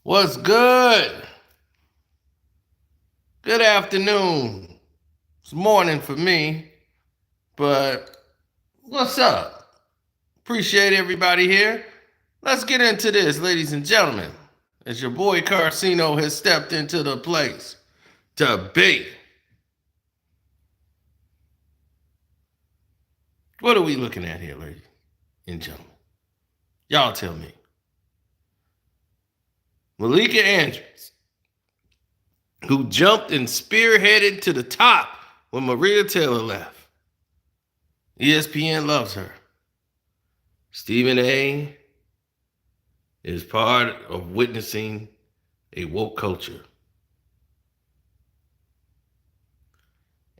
What's good? Good afternoon. It's morning for me, but what's up? Appreciate everybody here. Let's get into this, ladies and gentlemen. As your boy Carcino has stepped into the place. Debate. What are we looking at here, ladies and gentlemen? Y'all tell me. Malika Andrews, who jumped and spearheaded to the top when Maria Taylor left. ESPN loves her. Stephen A is part of witnessing a woke culture.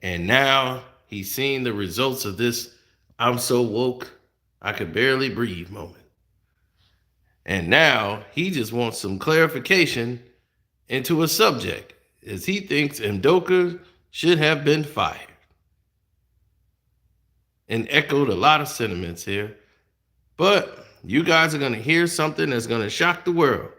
And now he's seeing the results of this I'm so woke, I could barely breathe moment. And now he just wants some clarification into a subject, as he thinks Udoka should have been fired. And echoed a lot of sentiments here. But you guys are going to hear something that's going to shock the world.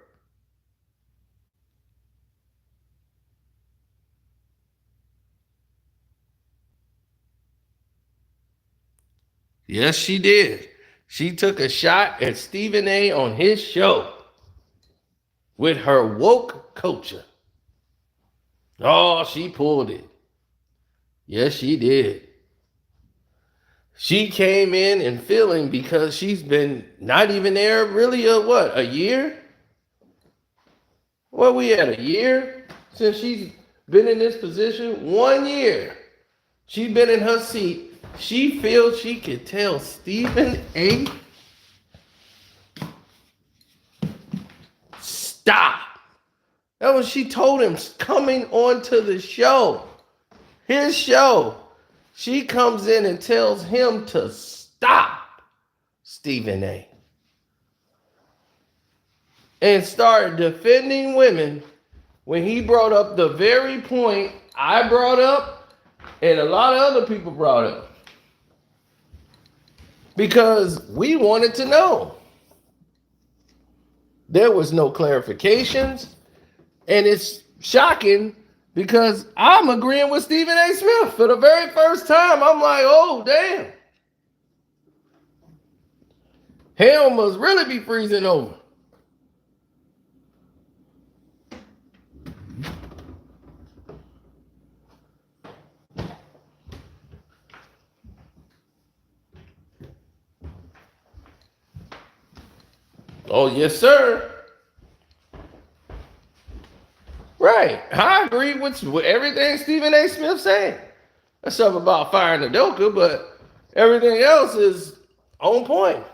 Yes, she did. She took a shot at Stephen A on his show with her woke culture. Oh, she pulled it. Yes, she did. She came in and feeling, because she's been not even there really a year? What we at, a year since she's been in this position? 1 year. She's been in her seat. She feels she could tell Stephen A. Stop. That was she told him coming onto the show. His show. She comes in and tells him to stop, Stephen A. And started defending women when he brought up the very point I brought up and a lot of other people brought up. Because we wanted to know. There was no clarifications. And it's shocking because I'm agreeing with Stephen A. Smith for the very first time. I'm like, oh, damn. Hell must really be freezing over. Oh, yes, sir. Right. I agree with everything Stephen A. Smith said. That's something about firing Udoka, but everything else is on point.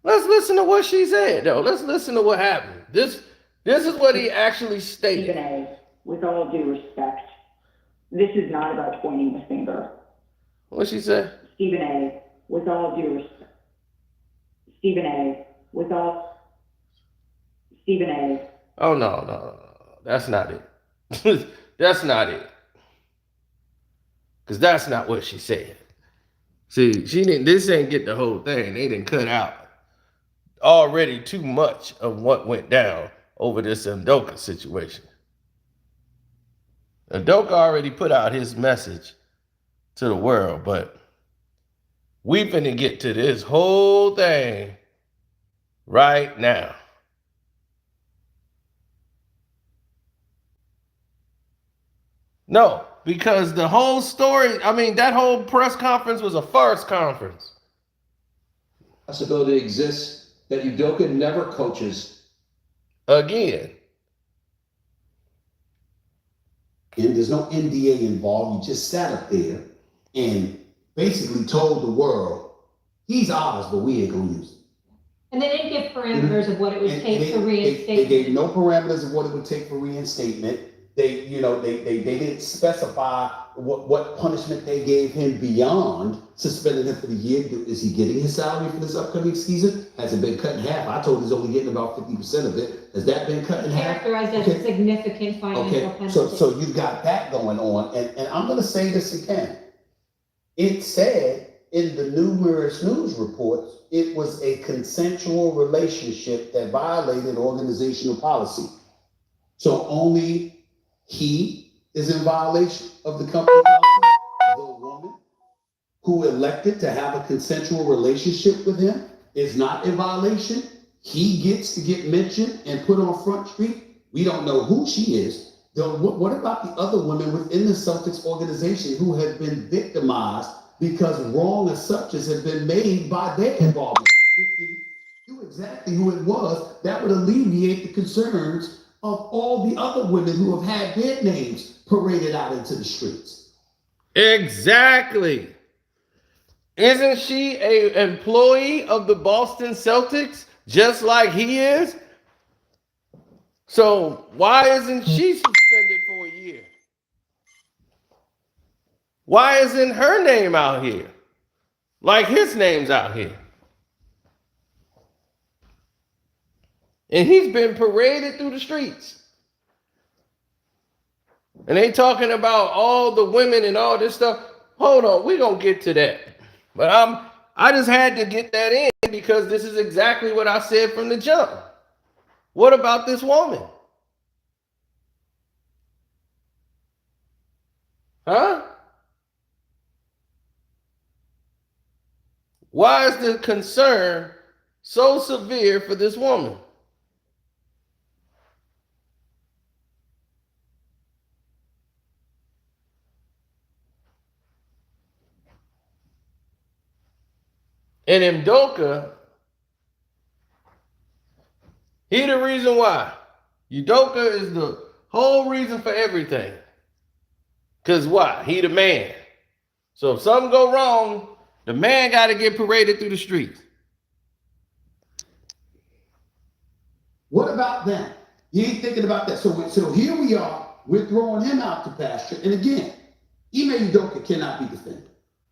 Let's listen to what she said, though. Let's listen to what happened. This is what he actually stated. Stephen A., with all due respect, this is not about pointing the finger. What she said? Stephen A., with all due respect. Stephen A., with all... Stephen A. Oh, no. That's not it. That's not it. Because that's not what she said. See, she didn't. This ain't get the whole thing. They didn't cut out already too much of what went down over this Udoka situation. Udoka already put out his message to the world, but we finna get to this whole thing right now. No, because the whole story, that whole press conference was a farce conference. Possibility exists that Udoka never coaches again. And there's no NDA involved. You just sat up there and basically told the world, he's ours, but we ain't gonna use him. And they didn't give parameters of what it would take for reinstatement. They gave no parameters of what it would take for reinstatement. They didn't specify what punishment they gave him beyond suspending him for the year. Is he getting his salary for this upcoming season? Has it been cut in half? I told he's only getting about 50% of it. Has that been cut in half? Characterized as a significant financial penalty. So you got that going on. And I'm going to say this again. It said in the numerous news reports, it was a consensual relationship that violated organizational policy. So only he is in violation of the company policy. The woman who elected to have a consensual relationship with him is not in violation. He gets to get mentioned and put on Front Street. We don't know who she is. What about the other women within the Celtics organization who have been victimized because wrong assumptions have been made by their involvement? If you knew exactly who it was, that would alleviate the concerns of all the other women who have had their names paraded out into the streets. Exactly. Isn't she an employee of the Boston Celtics just like he is? So why isn't she suspended for a year? Why isn't her name out here like his name's out here? And he's been paraded through the streets. And they talking about all the women and all this stuff. Hold on, we're going to get to that. But I just had to get that in because this is exactly what I said from the jump. What about this woman? Huh? Why is the concern so severe for this woman? And Udoka, he the reason why. Udoka is the whole reason for everything. Because why? He the man. So if something go wrong, the man got to get paraded through the streets. What about them? You ain't thinking about that. So here we are. We're throwing him out to pasture. And again, Ime Udoka cannot be defended.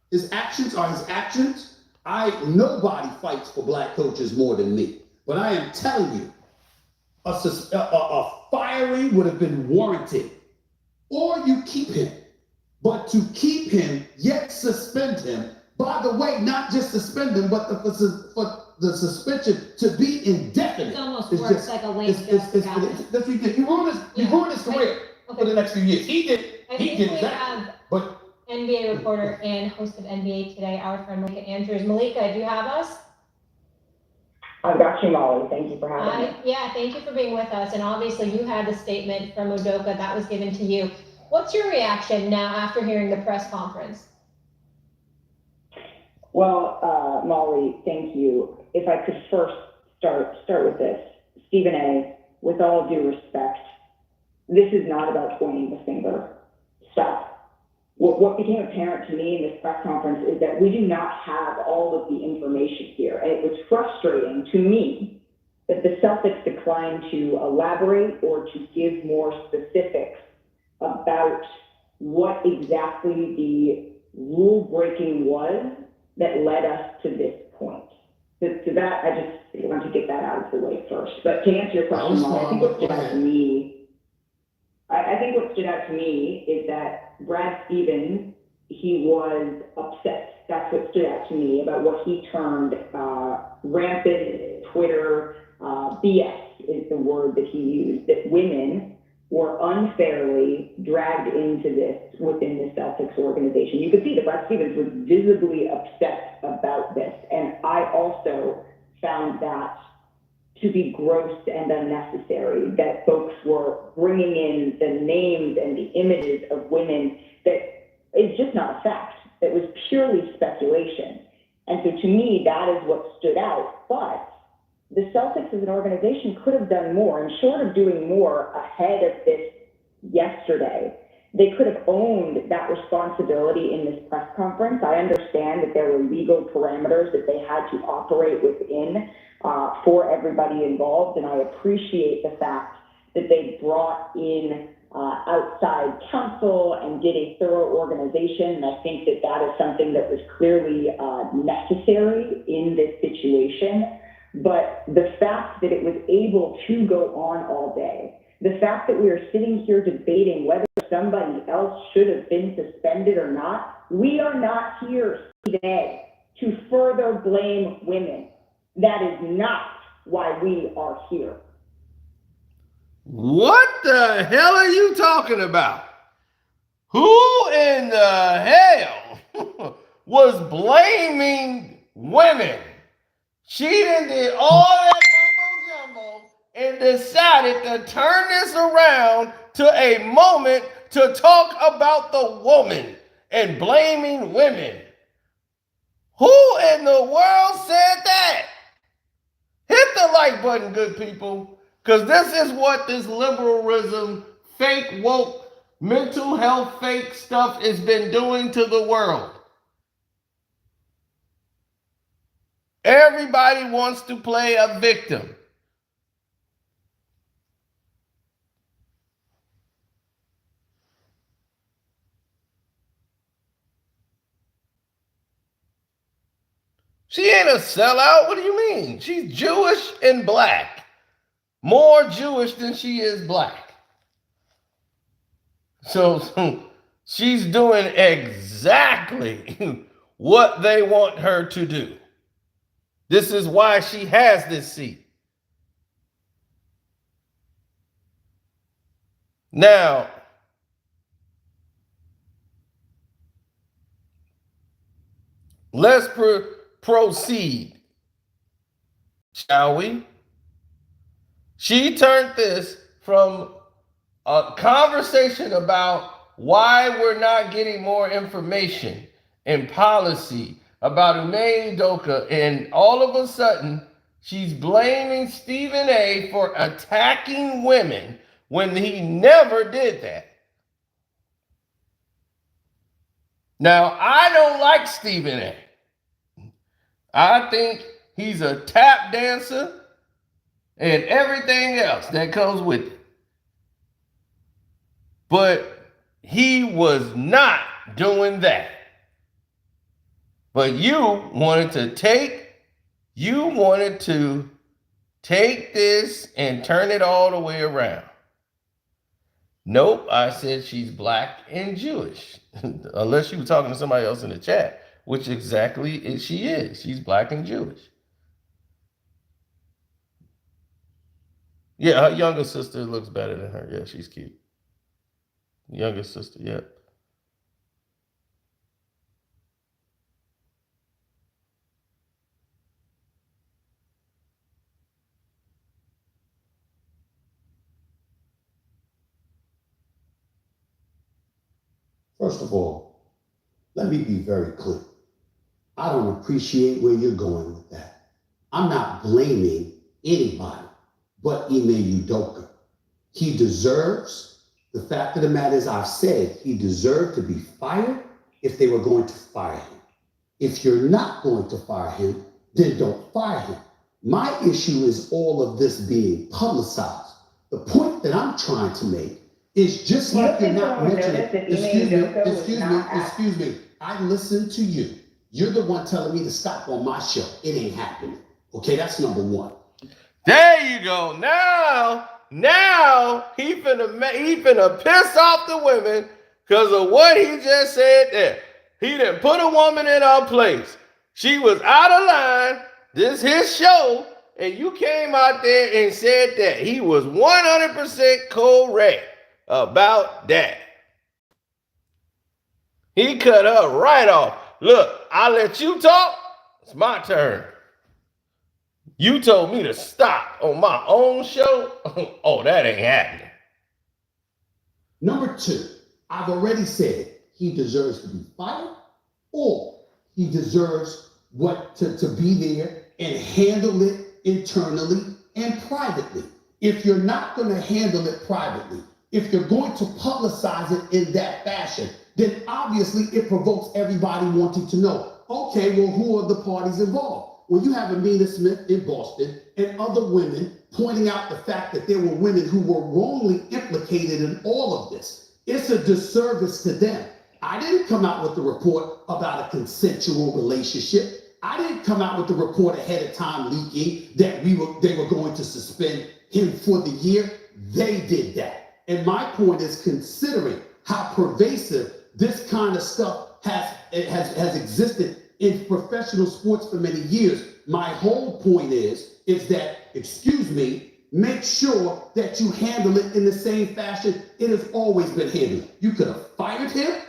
His actions are his actions. Nobody fights for black coaches more than me. But I am telling you, a firing would have been warranted. Or you keep him. But to keep him, yet suspend him. By the way, not just suspend him, but for the suspension to be indefinite. It almost works like a late That's ridiculous. You ruined his career for the next few years. He did exactly. But NBA reporter and host of NBA Today, our friend Malika Andrews. Malika, do you have us? I've got you, Molly. Thank you for having me. Yeah, thank you for being with us. And obviously you had the statement from Udoka that was given to you. What's your reaction now after hearing the press conference? Well, Molly, thank you. If I could first start with this. Stephen A., with all due respect, this is not about pointing the finger. Stop. What became apparent to me in this press conference is that we do not have all of the information here. And it was frustrating to me that the Celtics declined to elaborate or to give more specifics about what exactly the rule breaking was that led us to this point. To that, I just want to get that out of the way first. But to answer your question, Molly, I think what stood out to me, I think what stood out to me is that Brad Stevens, he was upset. That's what stood out to me about what he termed rampant Twitter BS is the word that he used, that women were unfairly dragged into this within the Celtics organization. You could see that Brad Stevens was visibly upset about this. And I also found that to be gross and unnecessary, that folks were bringing in the names and the images of women that is just not a fact. That was purely speculation. And so to me, that is what stood out. But the Celtics as an organization could have done more, and short of doing more ahead of this yesterday, they could have owned that responsibility in this press conference. I understand that there were legal parameters that they had to operate within for everybody involved, and I appreciate the fact that they brought in outside counsel and did a thorough organization, and I think that that is something that was clearly necessary in this situation. But the fact that it was able to go on all day, the fact that we are sitting here debating whether somebody else should have been suspended or not, we are not here today to further blame women. That is not why we are here. What the hell are you talking about? Who in the hell was blaming women? She done did all that mumbo jumbo and decided to turn this around to a moment to talk about the woman and blaming women. Who in the world said that? Hit the like button, good people, because this is what this liberalism, fake woke, mental health fake stuff has been doing to the world. Everybody wants to play a victim. She ain't a sellout. What do you mean? She's Jewish and black. More Jewish than she is black. So she's doing exactly what they want her to do. This is why she has this seat. Now, let's proceed, shall we? She turned this from a conversation about why we're not getting more information and policy about Udoka, and all of a sudden, she's blaming Stephen A. for attacking women when he never did that. Now, I don't like Stephen A. I think he's a tap dancer and everything else that comes with it. But he was not doing that. But you wanted to take this and turn it all the way around. Nope, I said she's black and Jewish. Unless you were talking to somebody else in the chat, which exactly she is. She's black and Jewish. Yeah, her younger sister looks better than her. Yeah, she's cute. Younger sister, yeah. First of all, let me be very clear. I don't appreciate where you're going with that. I'm not blaming anybody but Ime Udoka. He deserves, the fact of the matter is, I've said he deserved to be fired if they were going to fire him. If you're not going to fire him, then don't fire him. My issue is all of this being publicized. The point that I'm trying to make is just like you're not mentioning. Excuse me. I listened to you. You're the one telling me to stop on my show. It ain't happening. Okay, that's number one. There you go. Now he finna piss off the women because of what he just said there. He didn't put a woman in her place. She was out of line. This is his show, and you came out there and said that. He was 100% correct about that. He cut her right off. Look, I let you talk. It's my turn. You told me to stop on my own show. Oh, that ain't happening. Number two, I've already said he deserves to be fired, or he deserves to be there and handle it internally and privately. If you're not going to handle it privately, if you're going to publicize it in that fashion, then obviously it provokes everybody wanting to know, okay, well, who are the parties involved? When you have Amina Smith in Boston and other women pointing out the fact that there were women who were wrongly implicated in all of this, it's a disservice to them. I didn't come out with the report about a consensual relationship. I didn't come out with the report ahead of time leaking that they were going to suspend him for the year. They did that. And my point is, considering how pervasive this kind of stuff has existed in professional sports for many years. My whole point is that, excuse me, make sure that you handle it in the same fashion it has always been handled. You could have fired him,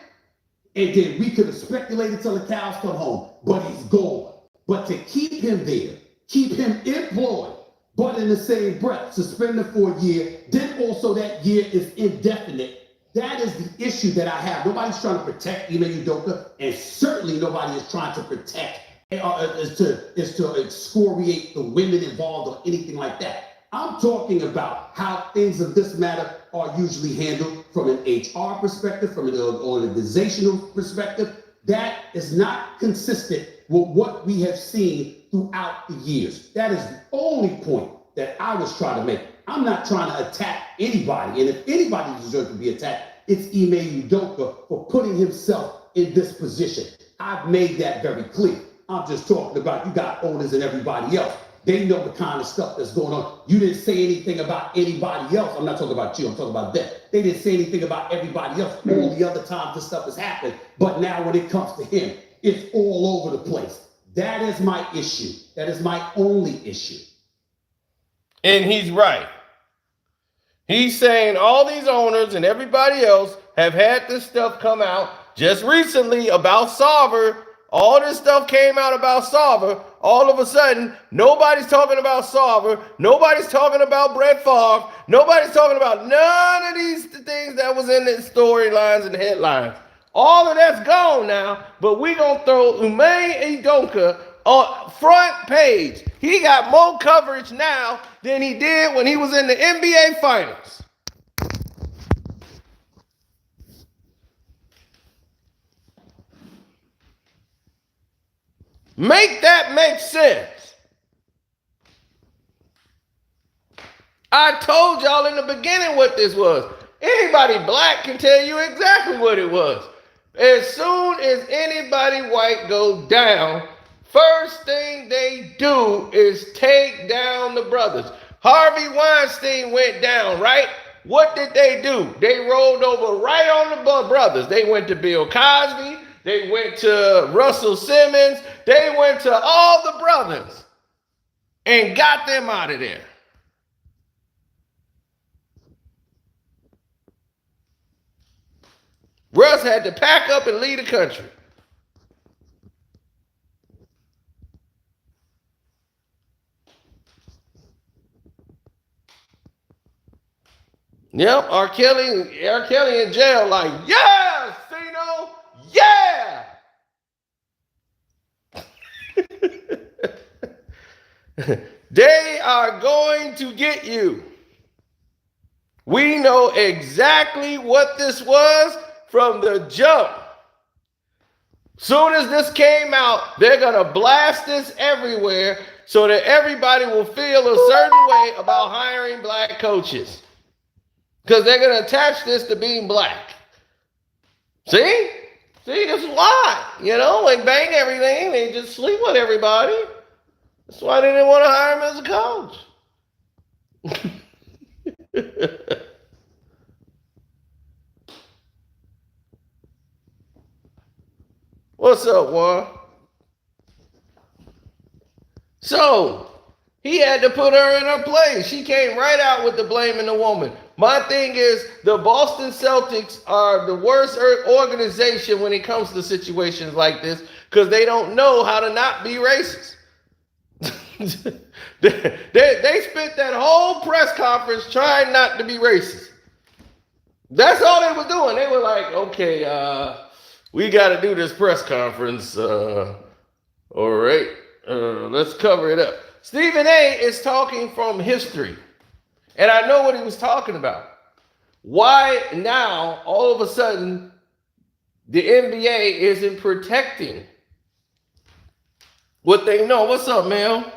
and then we could have speculated till the cows come home, but he's gone. But to keep him there, keep him employed, but in the same breath, suspend him for a year, then also that year is indefinite. That is the issue that I have. Nobody's trying to protect Ime Udoka, and certainly nobody is trying to protect, is to excoriate the women involved or anything like that. I'm talking about how things of this matter are usually handled from an HR perspective, from an organizational perspective. That is not consistent with what we have seen throughout the years. That is the only point that I was trying to make. I'm not trying to attack anybody. And if anybody deserves to be attacked, it's Ime Udoka for putting himself in this position. I've made that very clear. I'm just talking about you got owners and everybody else. They know the kind of stuff that's going on. You didn't say anything about anybody else. I'm not talking about you. I'm talking about them. They didn't say anything about everybody else all the other times this stuff has happened. But now when it comes to him, it's all over the place. That is my issue. That is my only issue. And he's right. He's saying all these owners and everybody else have had this stuff come out just recently about Sarver. All this stuff came out about Sarver. All of a sudden, nobody's talking about Sarver. Nobody's talking about Brett Favre. Nobody's talking about none of these things that was in the storylines and headlines. All of that's gone now, but we gonna throw Ime Udoka on front page. He got more coverage now than he did when he was in the NBA Finals. Make that make sense. I told y'all in the beginning what this was. Anybody black can tell you exactly what it was. As soon as anybody white go down, first thing they do is take down the brothers. Harvey Weinstein went down, right? What did they do? They rolled over right on the brothers. They went to Bill Cosby. They went to Russell Simmons. They went to all the brothers and got them out of there. Russ had to pack up and leave the country. Yep, R. Kelly in jail like, yeah, Sino, yeah. They are going to get you. We know exactly what this was from the jump. Soon as this came out, they're going to blast this everywhere so that everybody will feel a certain way about hiring black coaches. Because they're going to attach this to being black. See, this is why. They bang everything. They just sleep with everybody. That's why they didn't want to hire him as a coach. What's up, Juan? So, he had to put her in her place. She came right out with the blame in the woman. My thing is, the Boston Celtics are the worst organization when it comes to situations like this because they don't know how to not be racist. they spent that whole press conference trying not to be racist. That's all they were doing. They were like, okay, we got to do this press conference. All right, let's cover it up. Stephen A. is talking from history. And I know what he was talking about. Why now, all of a sudden, the NBA isn't protecting what they know. What's up, Mel?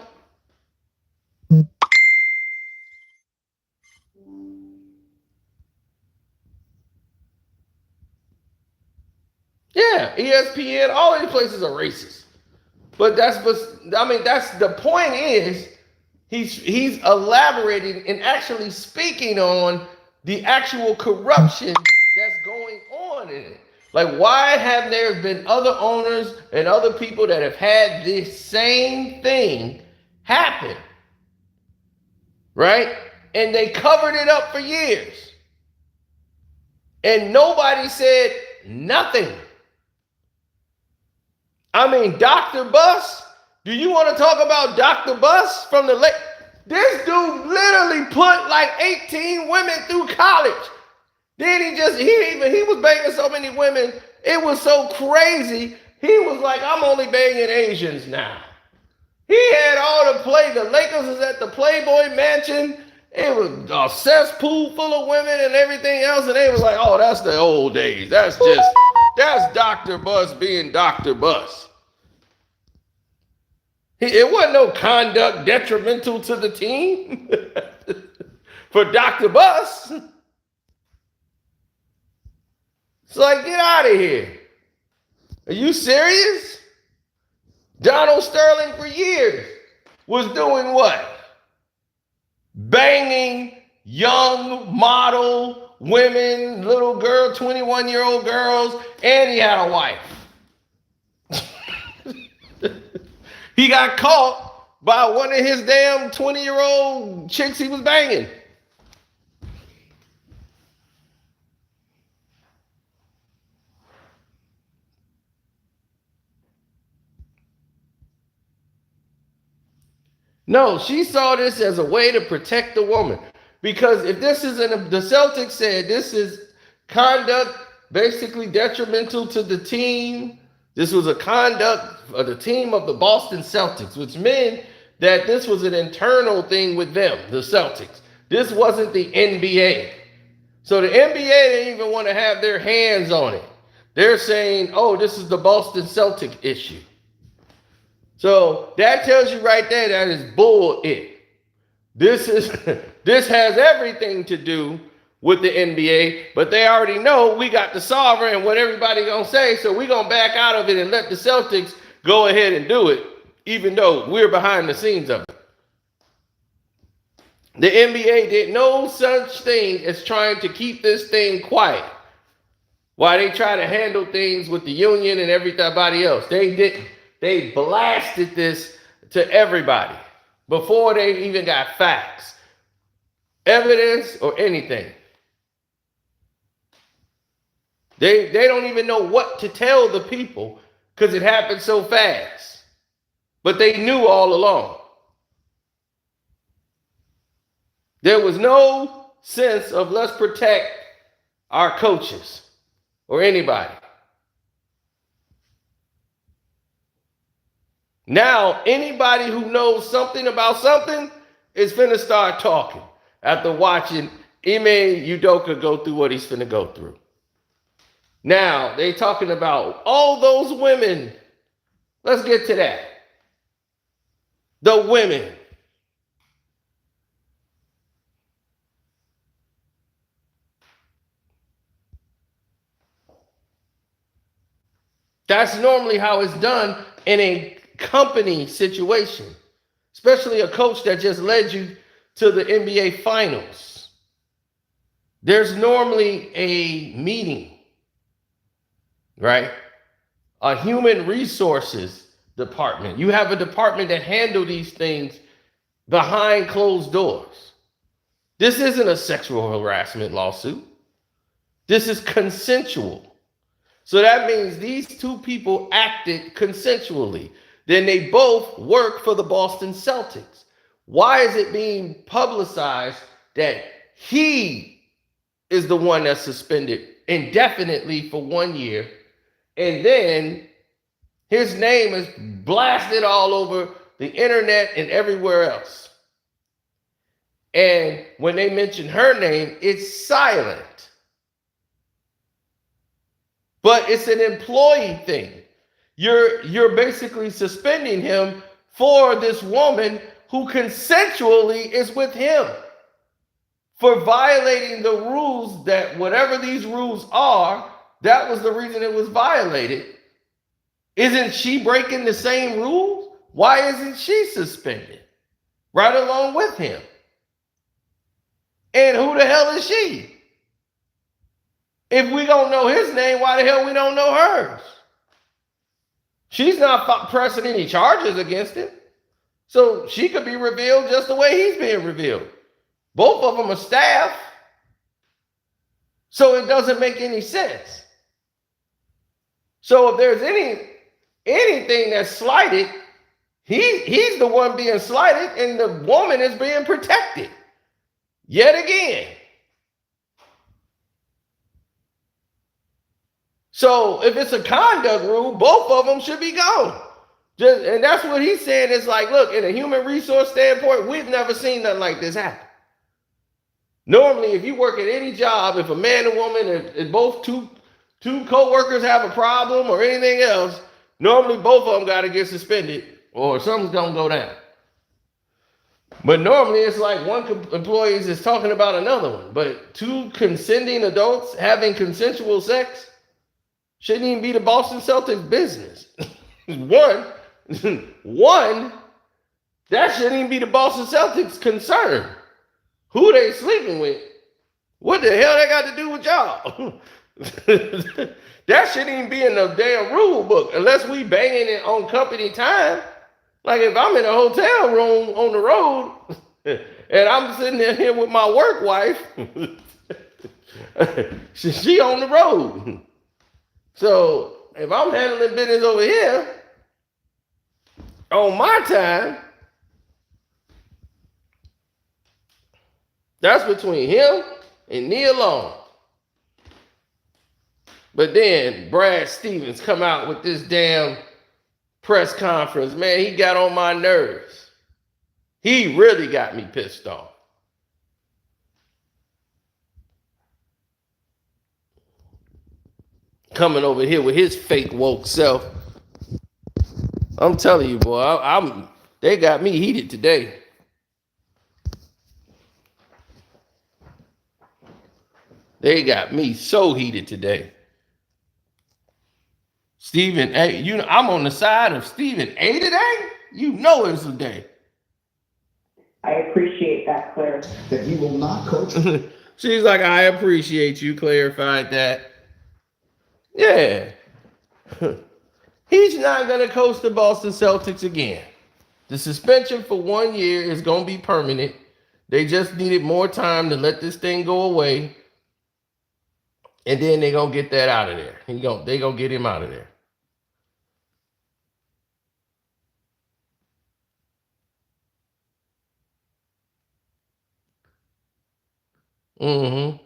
Yeah, ESPN, all these places are racist. But that's the point is, he's elaborating and actually speaking on the actual corruption that's going on in it. Like, why have there been other owners and other people that have had this same thing happen? Right? And they covered it up for years. And nobody said nothing. I mean, Dr. Bus, do you want to talk about Dr. Bus from the late? This dude literally put like 18 women through college. Then he was banging so many women. It was so crazy. He was like, I'm only banging Asians now. He had all the play. The Lakers was at the Playboy Mansion. It was a cesspool full of women and everything else. And they was like, oh, that's the old days. That's Dr. Bus being Dr. Bus. It wasn't no conduct detrimental to the team for Dr. Bus. It's like, get out of here. Are you serious? Donald Sterling for years was doing what? Banging young model women, little girl, 21-year-old girls, and he had a wife. He got caught by one of his damn 20-year-old chicks he was banging. No, she saw this as a way to protect the woman. Because if this isn't, the Celtics said this is conduct basically detrimental to the team. This was a conduct of the team of the Boston Celtics, which meant that this was an internal thing with them, the Celtics. This wasn't the NBA. So the NBA didn't even want to have their hands on it. They're saying, oh, this is the Boston Celtic issue. So that tells you right there that is bull it. This has everything to do with the NBA, but they already know we got the sovereign and what everybody gonna say, so we gonna back out of it and let the Celtics go ahead and do it, even though we're behind the scenes of it. The NBA did no such thing as trying to keep this thing quiet while they try to handle things with the union and everybody else. They didn't. They blasted this to everybody before they even got facts, evidence, or anything. They don't even know what to tell the people because it happened so fast. But they knew all along. There was no sense of let's protect our coaches or anybody. Now, anybody who knows something about something is finna start talking after watching Ime Udoka go through what he's finna go through. Now, they talking about all those women. Let's get to that. The women. That's normally how it's done in a company situation, especially a coach that just led you to the NBA finals. There's normally a meeting, right? A human resources department. You have a department that handle these things behind closed doors. This isn't a sexual harassment lawsuit. This is consensual. So that means these two people acted consensually. Then they both work for the Boston Celtics. Why is it being publicized that he is the one that's suspended indefinitely for 1 year, and then his name is blasted all over the internet and everywhere else? And when they mention her name, it's silent. But it's an employee thing. You're basically suspending him for this woman who consensually is with him for violating the rules, that whatever these rules are, that was the reason it was violated. Isn't she breaking the same rules? Why isn't she suspended right along with him? And who the hell is she? If we don't know his name, why the hell we don't know hers? She's not pressing any charges against him. So she could be revealed just the way he's being revealed. Both of them are staff. So it doesn't make any sense. So if there's anything that's slighted, he's the one being slighted and the woman is being protected. Yet again. So if it's a conduct rule, both of them should be gone. And that's what he's saying. It's like, look, in a human resource standpoint, we've never seen nothing like this happen. Normally, if you work at any job, if a man and woman and both two co-workers have a problem or anything else, normally both of them got to get suspended or something's going to go down. But normally it's like one employee is talking about another one. But two consenting adults having consensual sex shouldn't even be the Boston Celtics business. One, that shouldn't even be the Boston Celtics concern. Who they sleeping with? What the hell they got to do with y'all? That shouldn't even be in the damn rule book unless we banging it on company time. Like if I'm in a hotel room on the road and I'm sitting here with my work wife, she on the road. So if I'm handling business over here on my time, that's between him and Nia Long. But then Brad Stevens come out with this damn press conference. Man, he got on my nerves. He really got me pissed off. Coming over here with his fake woke self. I'm telling you, boy, they got me heated today. They got me so heated today. Stephen A. I'm on the side of Stephen A. today. You know it's a day. I appreciate that, Claire. That he will not coach. She's like, I appreciate you clarified that. Yeah. He's not going to coach the Boston Celtics again. The suspension for 1 year is going to be permanent. They just needed more time to let this thing go away. And then they're going to get that out of there. They're going to get him out of there. Mm-hmm.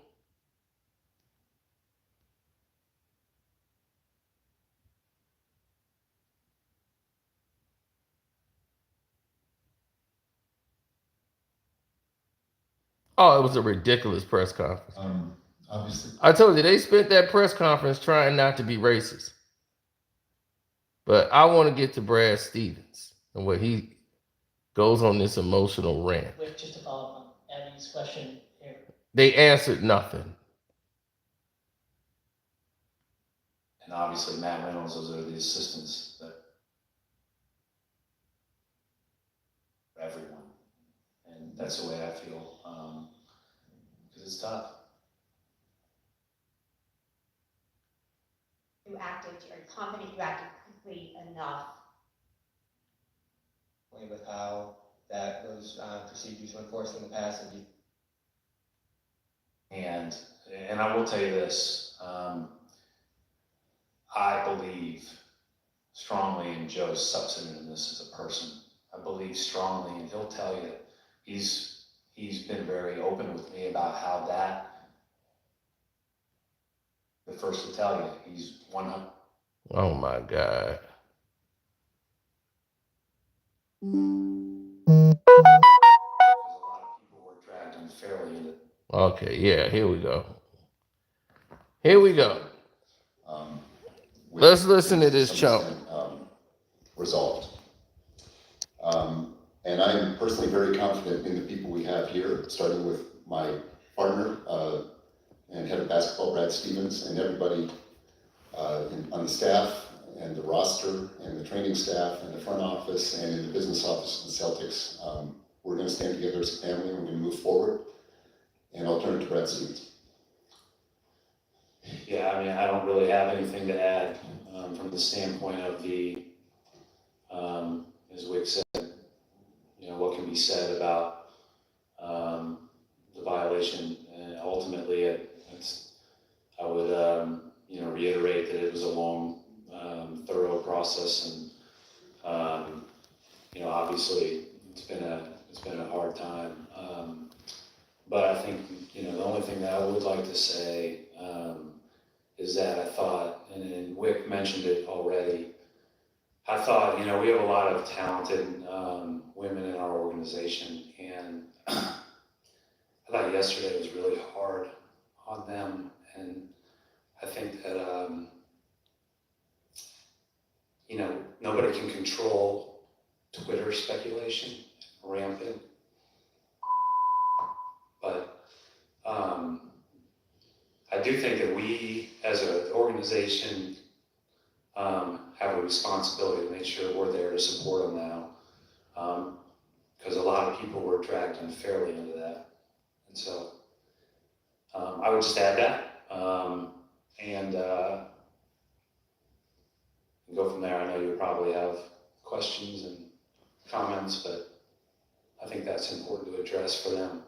Oh, it was a ridiculous press conference. Obviously. I told you, they spent that press conference trying not to be racist. But I want to get to Brad Stevens and what he goes on this emotional rant. Wait, just to follow up on Abby's question here. They answered nothing. And obviously Matt Reynolds, those are the assistants that for everyone. And that's the way I feel. Because it's tough. You acted, are you confident you acted quickly enough? With how those procedures were enforced in the past, And I will tell you this, I believe strongly in Joe's substantiveness as a person. I believe strongly, and he'll tell you, he's been very open with me about how that. The first to tell you, he's 100. Oh my God. Because a lot of people were dragged unfairly into. Okay, yeah, here we go. Here we go. Let's listen to this chump. Resolved. And I am personally very confident in the people we have here, starting with my partner and head of basketball, Brad Stevens, and everybody on the staff and the roster and the training staff and the front office and in the business office of the Celtics. We're going to stand together as a family and we're going to move forward. And I'll turn it to Brad Stevens. Yeah, I mean, I don't really have anything to add from the standpoint of as Wick said, what can be said about the violation. And ultimately, I would, reiterate that it was a long, thorough process, and obviously it's been a hard time. But I think the only thing that I would like to say is that I thought, and Wick mentioned it already, I thought, we have a lot of talented women in our organization, and I thought yesterday was really hard on them, and I think that, nobody can control Twitter speculation, rampant, but I do think that we, as an organization, have a responsibility to make sure we're there to support them now, because a lot of people were dragged unfairly into that. And so I would just add that, and go from there. I know you probably have questions and comments, but I think that's important to address for them.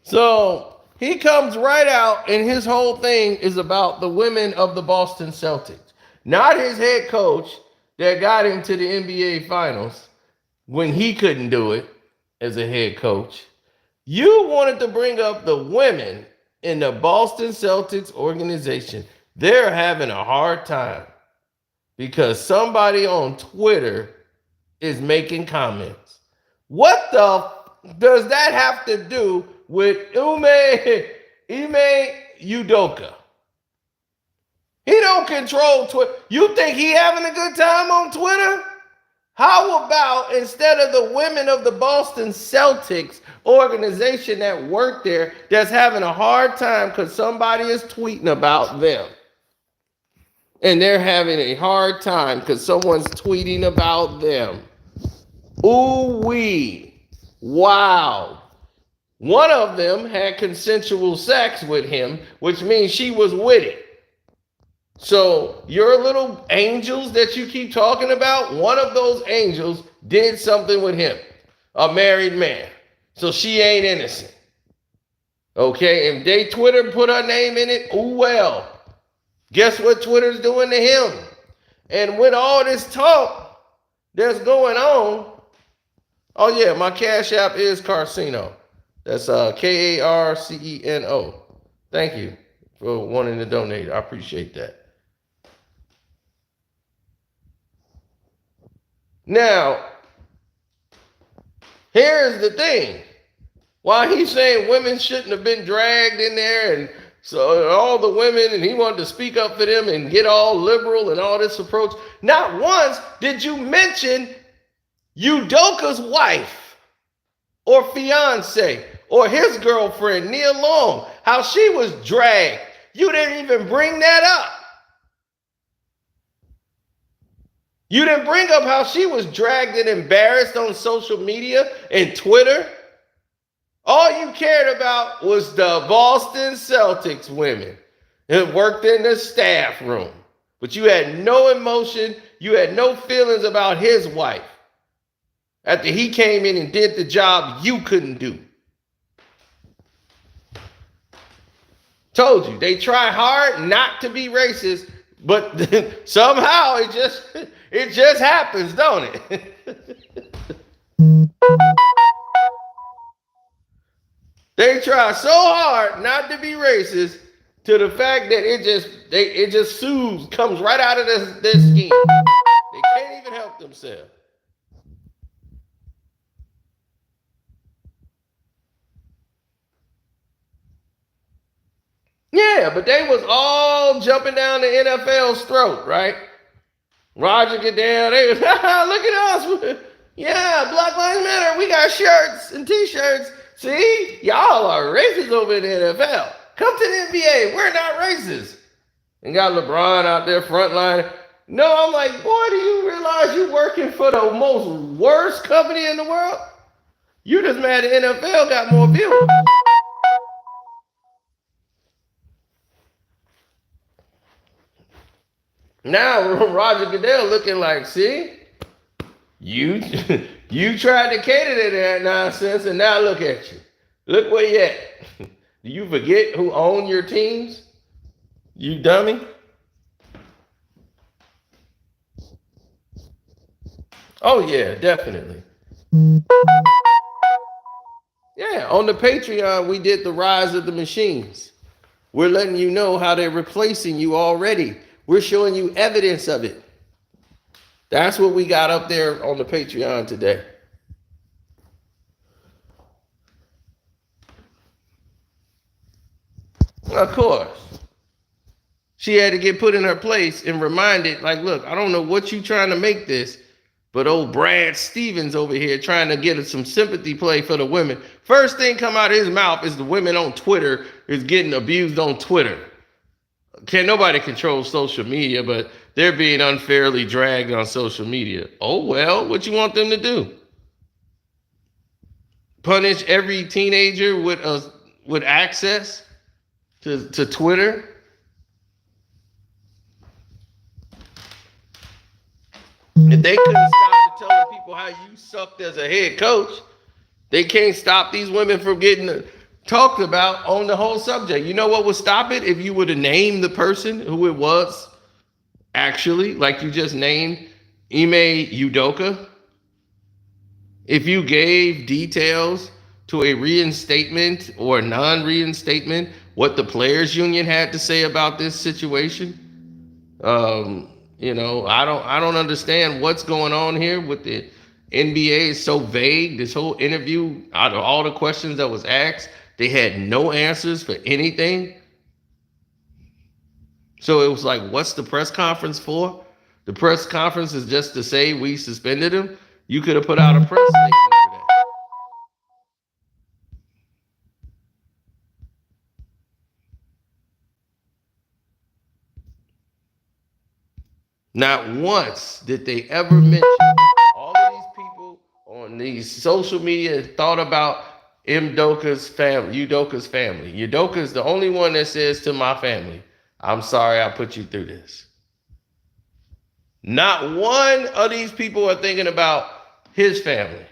So he comes right out, and his whole thing is about the women of the Boston Celtics, not his head coach that got him to the NBA Finals when he couldn't do it as a head coach. You wanted to bring up the women in the Boston Celtics organization. They're having a hard time because somebody on Twitter is making comments. What the does that have to do with Ime Udoka? He don't control Twitter. You think he having a good time on Twitter? How about instead of the women of the Boston Celtics organization that work there that's having a hard time because somebody is tweeting about them? And they're having a hard time because someone's tweeting about them. Ooh-wee. Wow. One of them had consensual sex with him, which means she was with it. So your little angels that you keep talking about, one of those angels did something with him, a married man. So she ain't innocent. Okay, if they Twitter put her name in it, ooh well. Guess what Twitter's doing to him? And with all this talk that's going on, oh yeah, my Cash App is Carcino. That's Karceno. Thank you for wanting to donate. I appreciate that. Now, here's the thing. While he's saying women shouldn't have been dragged in there, and so all the women, and he wanted to speak up for them and get all liberal and all this approach, not once did you mention Udoka's wife or fiance or his girlfriend, Nia Long, how she was dragged. You didn't even bring that up. You didn't bring up how she was dragged and embarrassed on social media and Twitter. All you cared about was the Boston Celtics women that worked in the staff room. But you had no emotion, you had no feelings about his wife after he came in and did the job you couldn't do. Told you, they try hard not to be racist, but somehow it just happens, don't it? They try so hard not to be racist to the fact that it just comes right out of their skin. They can't even help themselves. Yeah, but they was all jumping down the NFL's throat, right? Roger Goodell, they was, look at us. Yeah, Black Lives Matter. We got shirts and T-shirts. See, y'all are racist over in the NFL. Come to the NBA. We're not racist. And got LeBron out there front line. No, I'm like, boy, do you realize you working for the most worst company in the world? You just mad the NFL got more viewers. Now Roger Goodell looking like, see, you you tried to cater to that nonsense, and now look at you. Look where you at. Do you forget who owned your teams? You dummy. Oh yeah, definitely. Yeah, on the Patreon, we did the rise of the machines. We're letting you know how they're replacing you already. We're showing you evidence of it. That's what we got up there on the Patreon today. Of course. She had to get put in her place and reminded, like, look, I don't know what you trying to make this, but old Brad Stevens over here trying to get some sympathy play for the women. First thing come out of his mouth is the women on Twitter is getting abused on Twitter. Can't nobody control social media, but they're being unfairly dragged on social media. Oh, well, what you want them to do? Punish every teenager with access to Twitter? If they couldn't stop telling people how you sucked as a head coach, they can't stop these women from getting talked about on the whole subject. You know what would stop it? If you were to name the person who it was, actually, like you just named Ime Udoka. If you gave details to a reinstatement or non-reinstatement, what the players union had to say about this situation, I don't understand what's going on here with the NBA. Is so vague. This whole interview, out of all the questions that was asked, they had no answers for anything. So it was like, what's the press conference for? The press conference is just to say we suspended him. You could have put out a press statement for that. Not once did they ever mention all of these people on these social media thought about Udoka's family. Udoka is the only one that says to my family, I'm sorry I put you through this. Not one of these people are thinking about his family.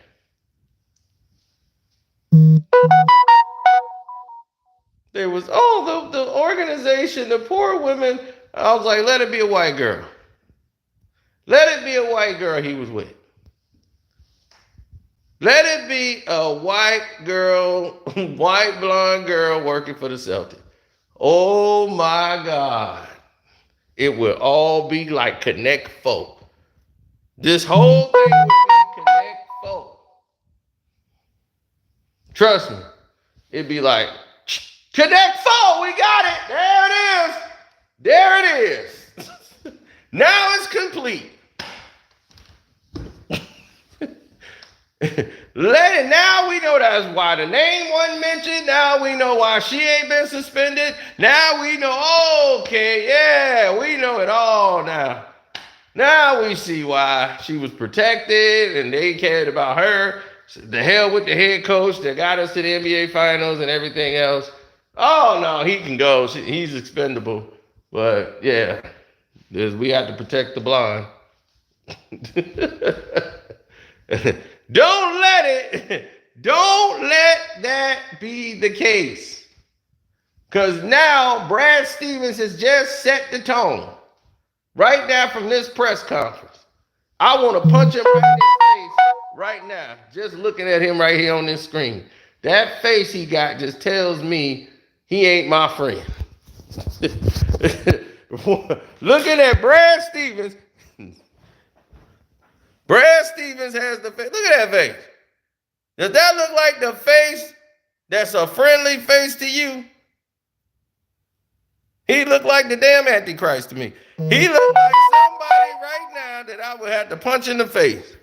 There was, the organization, the poor women. I was like, let it be a white girl. Let it be a white girl he was with. Let it be a white girl, white blonde girl working for the Celtics. Oh my God. It would all be like Connect Folk. This whole thing would be Connect Folk. Trust me. It'd be like, Connect Folk, we got it. There it is. There it is. Now it's complete. Now we know that's why the name wasn't mentioned. Now we know why she ain't been suspended. Now we know, okay, yeah, we know it all now. Now we see why she was protected and they cared about her. The hell with the head coach that got us to the NBA Finals and everything else. Oh, no, he can go. He's expendable. But, yeah, we have to protect the blonde. Don't let that be the case. Because now Brad Stevens has just set the tone. Right now from this press conference. I want to punch him right in his face right now. Just looking at him right here on this screen. That face he got just tells me he ain't my friend. Looking at Brad Stevens. Brad Stevens has the face. Look at that face. Does that look like the face that's a friendly face to you? He looked like the damn Antichrist to me. He looked like somebody right now that I would have to punch in the face.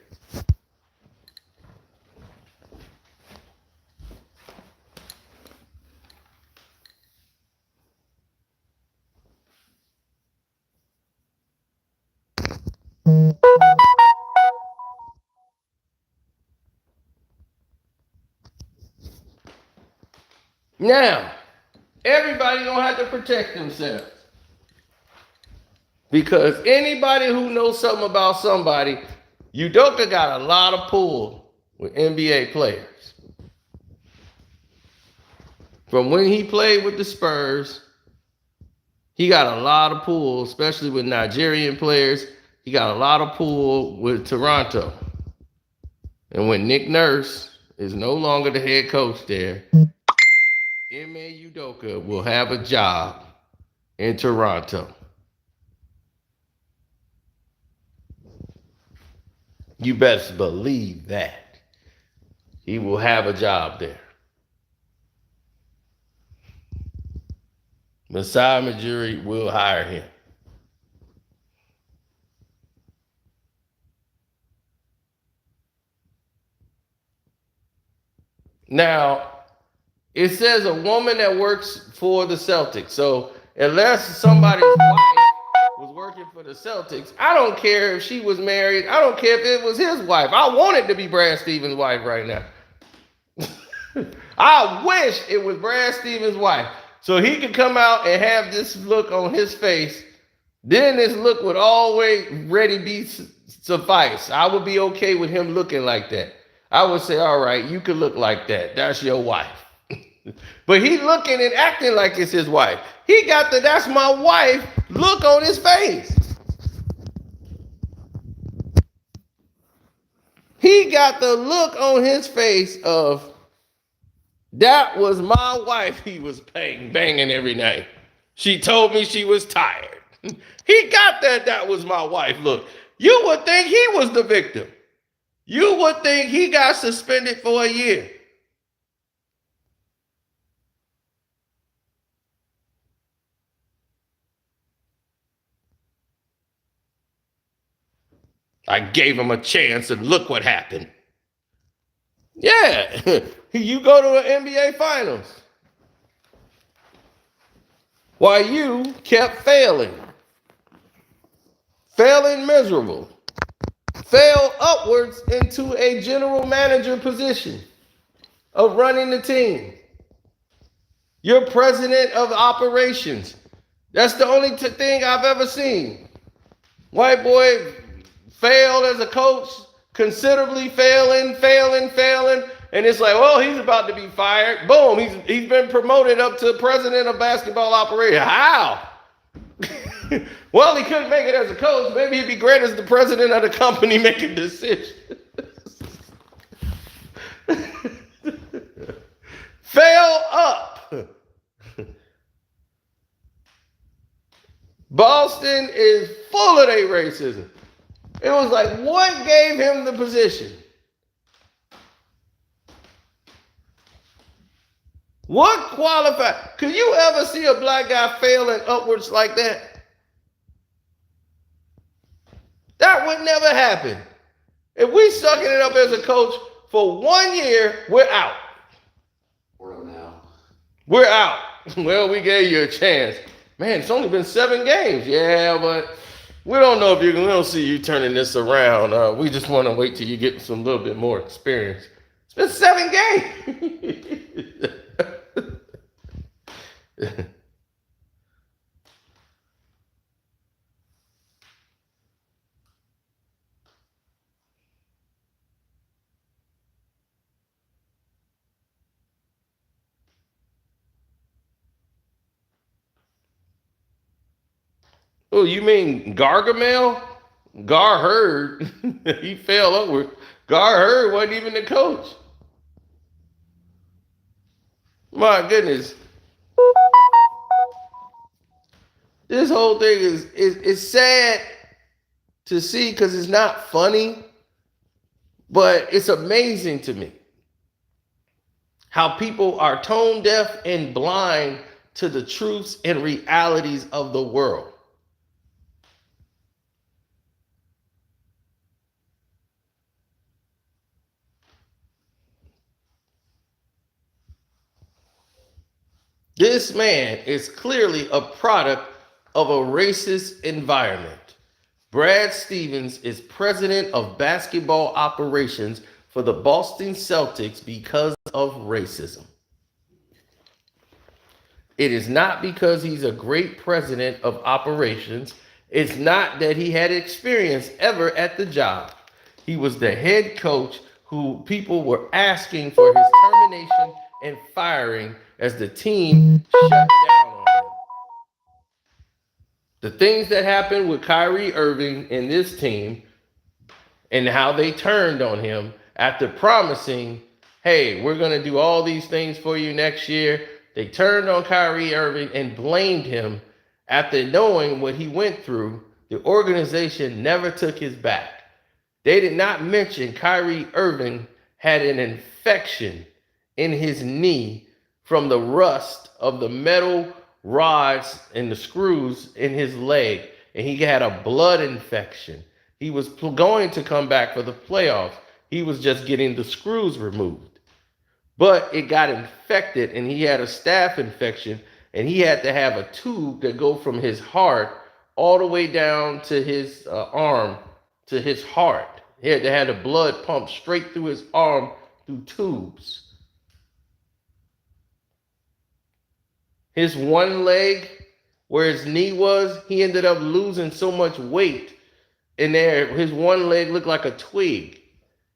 Now, everybody gonna have to protect themselves. Because anybody who knows something about somebody, Udoka got a lot of pull with NBA players. From when he played with the Spurs, he got a lot of pull, especially with Nigerian players. He got a lot of pull with Toronto. And when Nick Nurse is no longer the head coach there, Ime Udoka will have a job in Toronto. You best believe that. He will have a job there. Masai Ujiri will hire him. Now, it says a woman that works for the Celtics. So unless somebody's wife was working for the Celtics, I don't care if she was married. I don't care if it was his wife. I want it to be Brad Stevens' wife right now. I wish it was Brad Stevens' wife. So he could come out and have this look on his face. Then this look would always ready be suffice. I would be okay with him looking like that. I would say, all right, you could look like that. That's your wife. But he looking and acting like it's his wife. He got the "that's my wife" look on his face. He got the look on his face of that was my wife he was banging every night. She told me she was tired. He got that was my wife look. You would think he was the victim. You would think he got suspended for a year. I gave him a chance and look what happened. Yeah, you go to an NBA Finals. While you kept failing miserable, fell upwards into a general manager position of running the team. You're president of operations. That's the only thing I've ever seen. White boy failed as a coach, considerably failing. And it's like, well, he's about to be fired. Boom, he's been promoted up to president of basketball operations. How? Well, he couldn't make it as a coach. Maybe he'd be great as the president of the company making decisions. Fell up. Boston is full of their racism. It was like, what gave him the position? What qualified? Could you ever see a black guy failing upwards like that? That would never happen. If we sucking it up as a coach for 1 year, we're out. We're now. We're out. Well, we gave you a chance. Man, it's only been 7 games. Yeah, but we don't know if we don't see you turning this around. We just want to wait till you get some little bit more experience. It's been 7 games. Oh, you mean Gargamel? Gar Heard, he fell over. Gar Heard wasn't even the coach. My goodness. This whole thing is sad to see because it's not funny, but it's amazing to me how people are tone deaf and blind to the truths and realities of the world. This man is clearly a product of a racist environment. Brad Stevens is president of basketball operations for the Boston Celtics because of racism. It is not because he's a great president of operations It's not that he had experience ever at the job. He was the head coach who people were asking for his termination and firing as the team shut down on him. The things that happened with Kyrie Irving and this team and how they turned on him after promising, hey, we're going to do all these things for you next year. They turned on Kyrie Irving and blamed him after knowing what he went through. The organization never took his back. They did not mention Kyrie Irving had an infection in his knee from the rust of the metal rods and the screws in his leg, and he had a blood infection. He was going to come back for the playoffs. He was just getting the screws removed. But it got infected, and he had a staph infection, and he had to have a tube that go from his heart all the way down to his arm to his heart. He had to have the blood pumped straight through his arm through tubes. His one leg, where his knee was, he ended up losing so much weight in there. His one leg looked like a twig.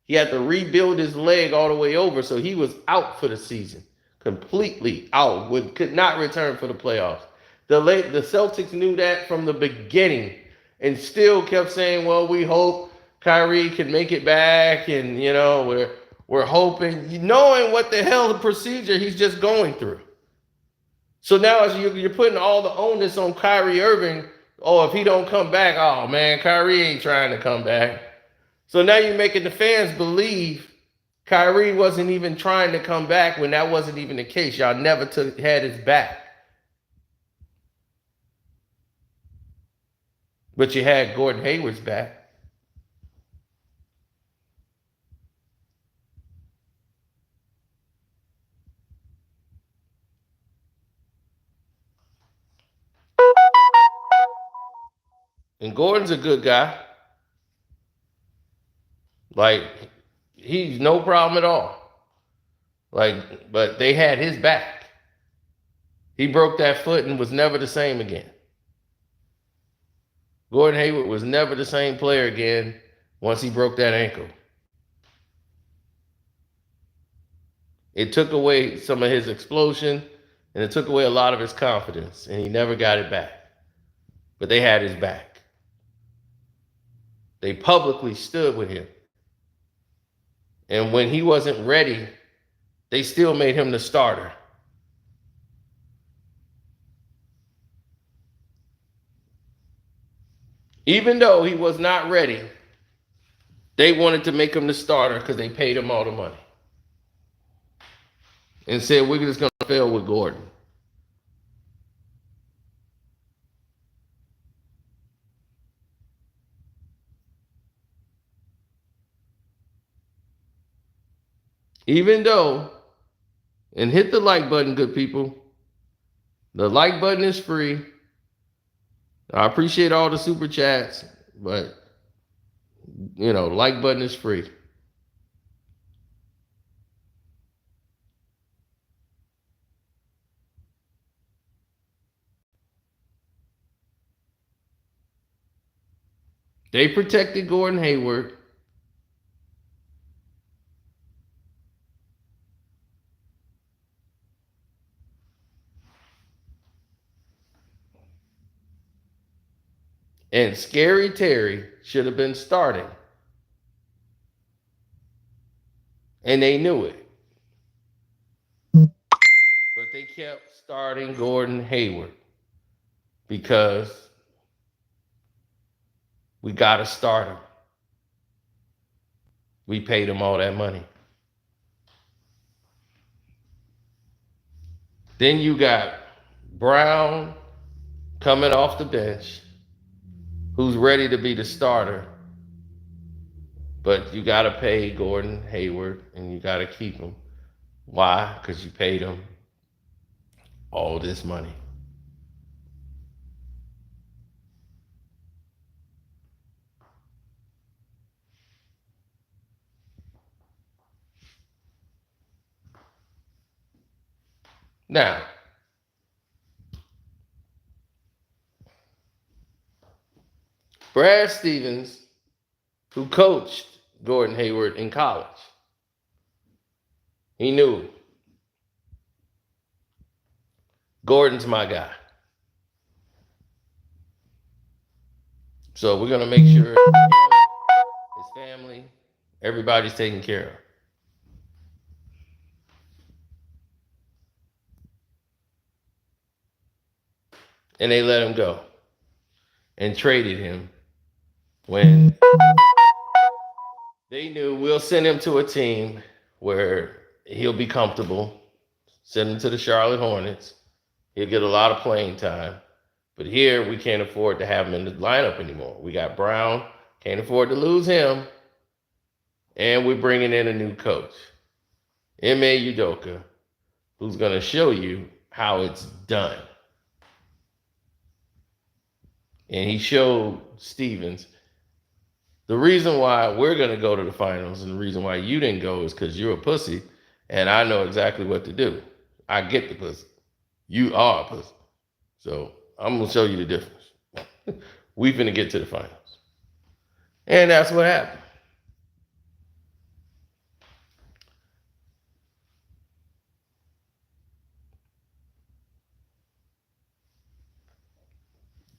He had to rebuild his leg all the way over, so he was out for the season, completely out. Could not return for the playoffs. The Celtics knew that from the beginning, and still kept saying, "Well, we hope Kyrie can make it back, and we're hoping," knowing what the hell the procedure he's just going through. So now you're putting all the onus on Kyrie Irving. Oh, if he don't come back, oh man, Kyrie ain't trying to come back. So now you're making the fans believe Kyrie wasn't even trying to come back when that wasn't even the case. Y'all never had his back. But you had Gordon Hayward's back. And Gordon's a good guy. Like, he's no problem at all. Like, but they had his back. He broke that foot and was never the same again. Gordon Hayward was never the same player again once he broke that ankle. It took away some of his explosion, and it took away a lot of his confidence, and he never got it back. But they had his back. They publicly stood with him. And when he wasn't ready, they still made him the starter. Even though he was not ready, they wanted to make him the starter because they paid him all the money. And said, we're just going to fail with Gordon. Even though, and hit the like button, good people. The like button is free. I appreciate all the super chats, but, like button is free. They protected Gordon Hayward. And Scary Terry should have been starting. And they knew it. But they kept starting Gordon Hayward because we got to start him. We paid him all that money. Then you got Brown coming off the bench, who's ready to be the starter. But you got to pay Gordon Hayward, and you got to keep him. Why? Because you paid him all this money. Now, Brad Stevens, who coached Gordon Hayward in college. He knew Gordon's my guy. So we're going to make sure his family, everybody's taken care of. And they let him go and traded him when they knew we'll send him to a team where he'll be comfortable. Send him to the Charlotte Hornets. He'll get a lot of playing time. But here, we can't afford to have him in the lineup anymore. We got Brown, can't afford to lose him. And we're bringing in a new coach, M.A. Udoka, who's going to show you how it's done. And he showed Stevens the reason why we're going to go to the finals and the reason why you didn't go is because you're a pussy, and I know exactly what to do. I get the pussy. You are a pussy. So I'm going to show you the difference. We finna get to the finals. And that's what happened.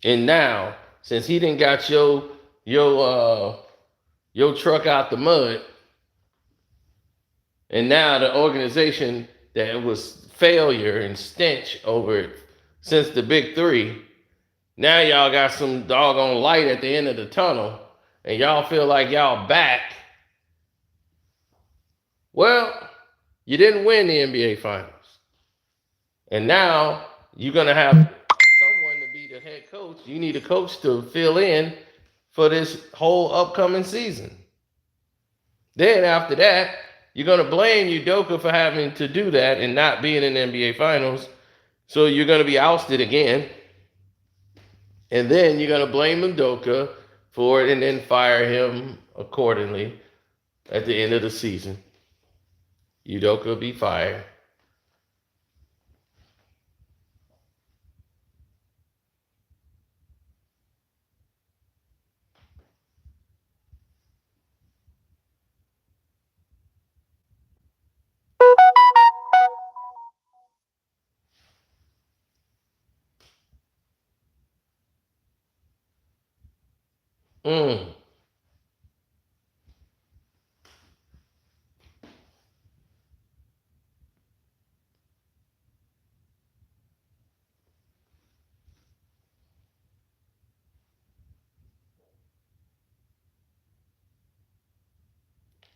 And now, since he didn't got your truck out the mud, and now the organization that was failure and stench over it since the Big Three, now y'all got some doggone light at the end of the tunnel, and y'all feel like y'all back. Well, you didn't win the NBA Finals. And now you're going to have someone to be the head coach. You need a coach to fill in for this whole upcoming season. Then after that, you're going to blame Udoka for having to do that and not being in the NBA Finals. So you're going to be ousted again. And then you're going to blame Udoka for it and then fire him accordingly at the end of the season. Udoka will be fired.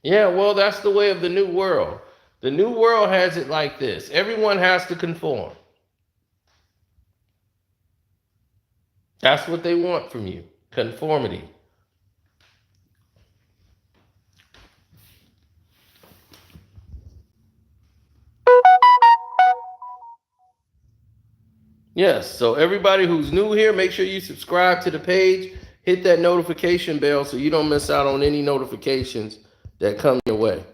Yeah, well, that's the way of the new world. The new world has it like this. Everyone has to conform. That's what they want from you. Conformity. Yes, so everybody who's new here, make sure you subscribe to the page. Hit that notification bell so you don't miss out on any notifications that come your way.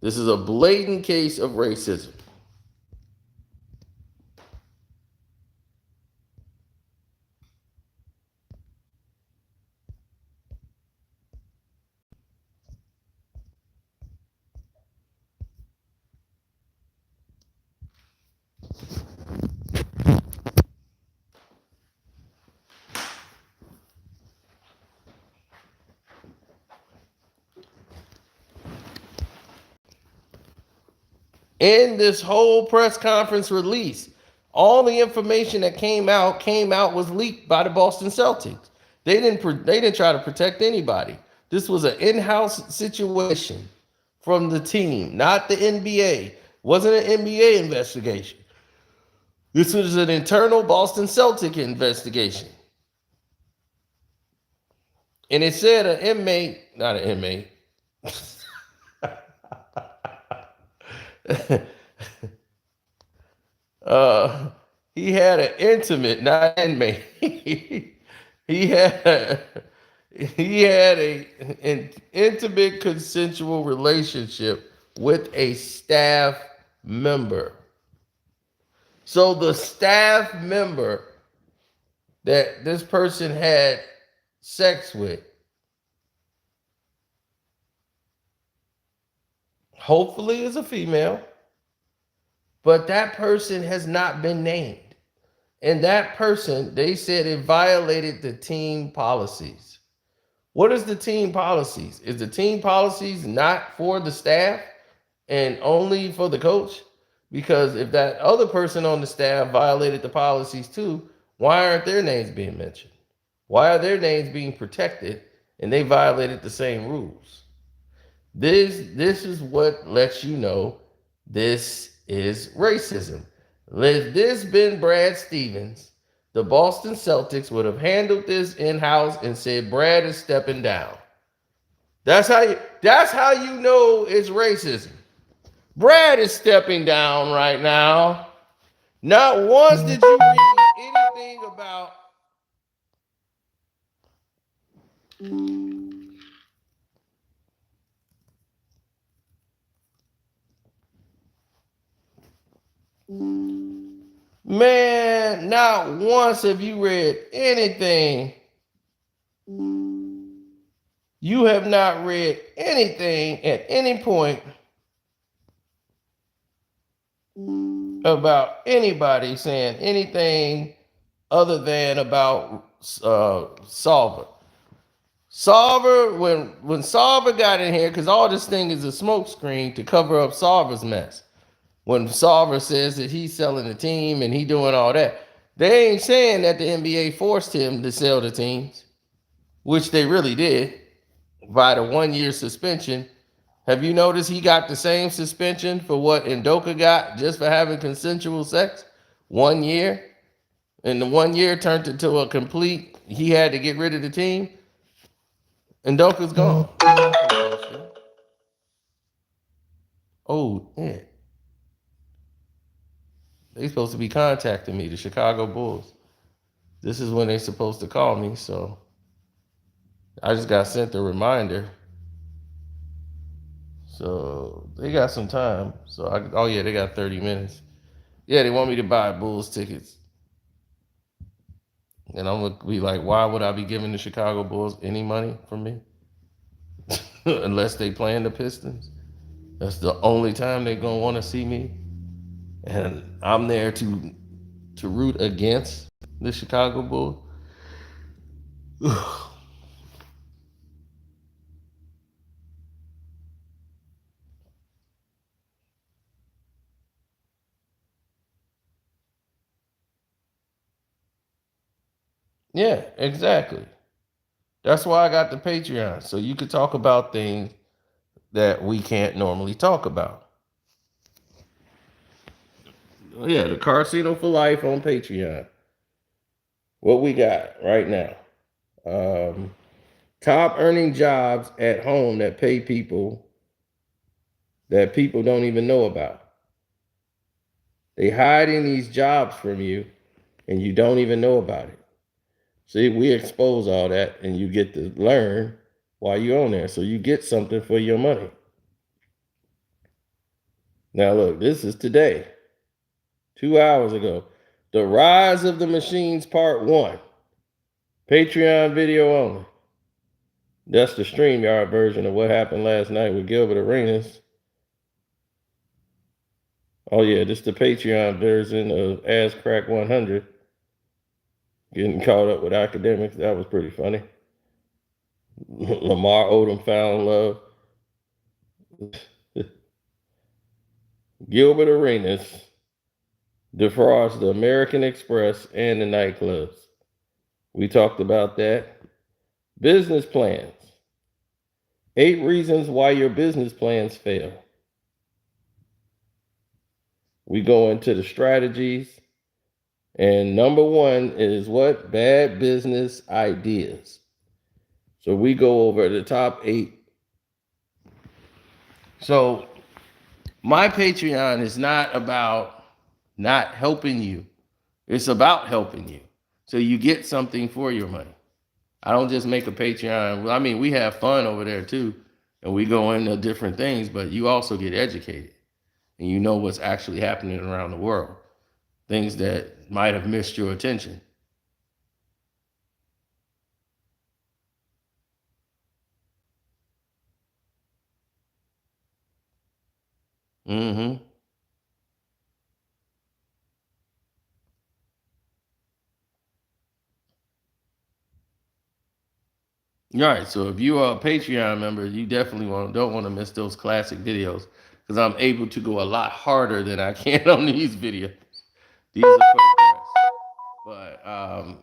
This is a blatant case of racism. In this whole press conference release, all the information that came out was leaked by the Boston Celtics. They didn't try to protect anybody. This was an in-house situation from the team, not the NBA. Wasn't an NBA investigation. This was an internal Boston Celtic investigation. And it said an inmate, not an inmate. He had an intimate, not inmate. he had an intimate consensual relationship with a staff member. So the staff member that this person had sex with, hopefully is a female, but that person has not been named. And that person, they said it violated the team policies. What is the team policies? Is the team policies not for the staff and only for the coach? Because if that other person on the staff violated the policies too, why aren't their names being mentioned? Why are their names being protected and they violated the same rules? This is what lets you know this is racism. If this been Brad Stevens, the Boston Celtics would have handled this in-house and said Brad is stepping down. That's how you know it's racism. Brad is stepping down right now. Not once did you read anything about man, not once have you read anything. You have not read anything at any point about anybody saying anything other than about Solver. Solver, when Solver got in here, because all this thing is a smokescreen to cover up Solver's mess. When Solver says that he's selling the team and he doing all that, they ain't saying that the NBA forced him to sell the teams, which they really did by the 1-year suspension. Have you noticed he got the same suspension for what Udoka got just for having consensual sex? 1 year. And the 1 year turned into a complete, he had to get rid of the team. Udoka's gone. Oh, yeah. They supposed to be contacting me, the Chicago Bulls. This is when they supposed to call me, so I just got sent a reminder. So they got some time. So oh yeah, they got 30 minutes. Yeah, they want me to buy Bulls tickets. And I'm gonna be like, why would I be giving the Chicago Bulls any money from me? Unless they playing the Pistons. That's the only time they're gonna want to see me. And I'm there to root against the Chicago Bulls. Yeah, exactly. That's why I got the Patreon, so you could talk about things that we can't normally talk about. Yeah, the Casino for Life on Patreon. What we got right now? Top earning jobs at home that pay people that people don't even know about. They hiding these jobs from you, and you don't even know about it. See, we expose all that, and you get to learn while you're on there, so you get something for your money. Now, look, this is today, 2 hours ago. The Rise of the Machines Part 1. Patreon video only. That's the StreamYard version of what happened last night with Gilbert Arenas. Oh, yeah, this is the Patreon version of Ass Crack 100. Getting caught up with academics. That was pretty funny. Lamar Odom found love. Gilbert Arenas defrauds the American Express and the nightclubs. We talked about that. Business plans. 8 reasons why your business plans fail. We go into the strategies. And number 1 is what? Bad business ideas. So we go over the top 8. So my Patreon is not about not helping you. It's about helping you. So you get something for your money. I don't just make a Patreon. I mean, we have fun over there too. And we go into different things, but you also get educated. And you know what's actually happening around the world. Things that might have missed your attention. Mm-hmm. All right. So if you are a Patreon member, you definitely don't want to miss those classic videos because I'm able to go a lot harder than I can on these videos. These are for the press. But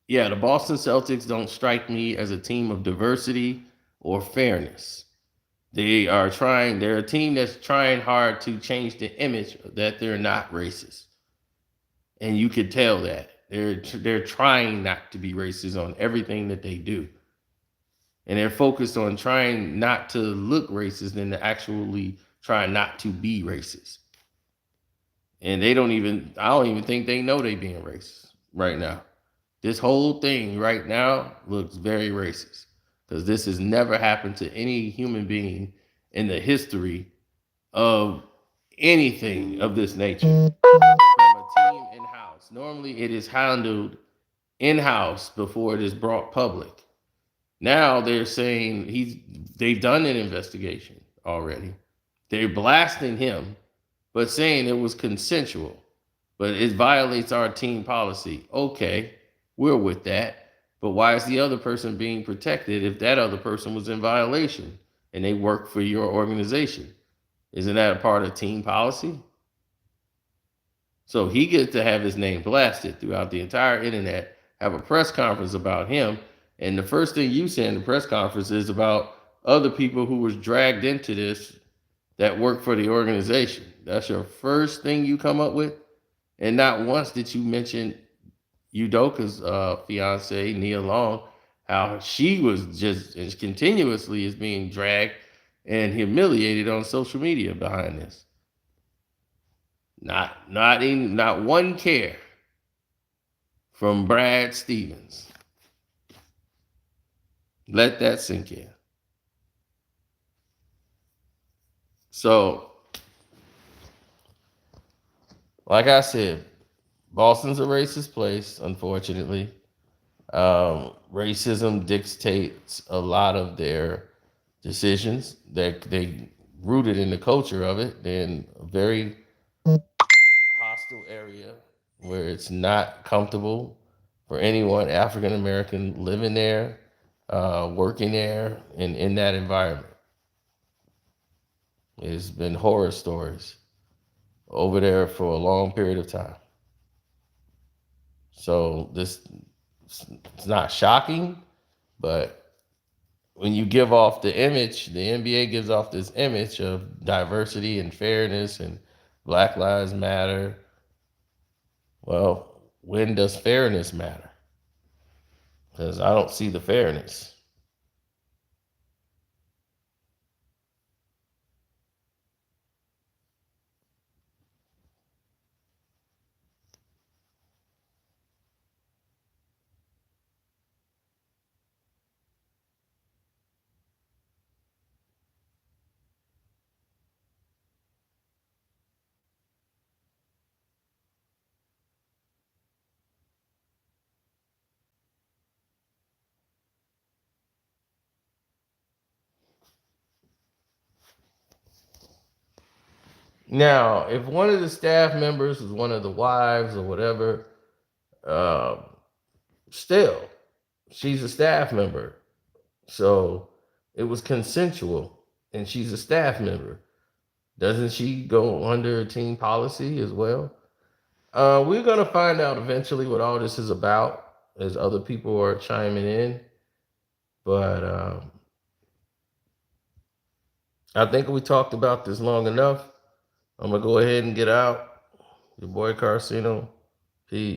yeah, the Boston Celtics don't strike me as a team of diversity or fairness. They're a team that's trying hard to change the image that they're not racist. And you could tell that. They're trying not to be racist on everything that they do. And they're focused on trying not to look racist and to actually try not to be racist. And I don't even think they know they being racist right now. This whole thing right now looks very racist because this has never happened to any human being in the history of anything of this nature from a team in house. Normally, it is handled in house before it is brought public. Now they're saying they've done an investigation already. They're blasting him, but saying it was consensual, but it violates our team policy. Okay, we're with that. But why is the other person being protected if that other person was in violation and they work for your organization? Isn't that a part of team policy? So he gets to have his name blasted throughout the entire internet, have a press conference about him, and the first thing you say in the press conference is about other people who was dragged into this that work for the organization. That's your first thing you come up with, and not once did you mention Udoka's fiance Nia Long, how she was just as continuously is being dragged and humiliated on social media behind this. Not one care from Brad Stevens. Let that sink in. So, like I said, Boston's a racist place, unfortunately. Racism dictates a lot of their decisions. They rooted in the culture of it in a very hostile area where it's not comfortable for anyone African American living there, working there, and in that environment. It's been horror stories over there for a long period of time. So this it's not shocking, but when you give off the image, the NBA gives off this image of diversity and fairness and Black Lives Matter. Well, when does fairness matter? Because I don't see the fairness. Now, if one of the staff members is one of the wives or whatever, uh, still, she's a staff member. So it was consensual, and she's a staff member. Doesn't she go under team policy as well? We're going to find out eventually what all this is about as other people are chiming in. But I think we talked about this long enough. I'm going to go ahead and get out. Your boy Carcino. Peace.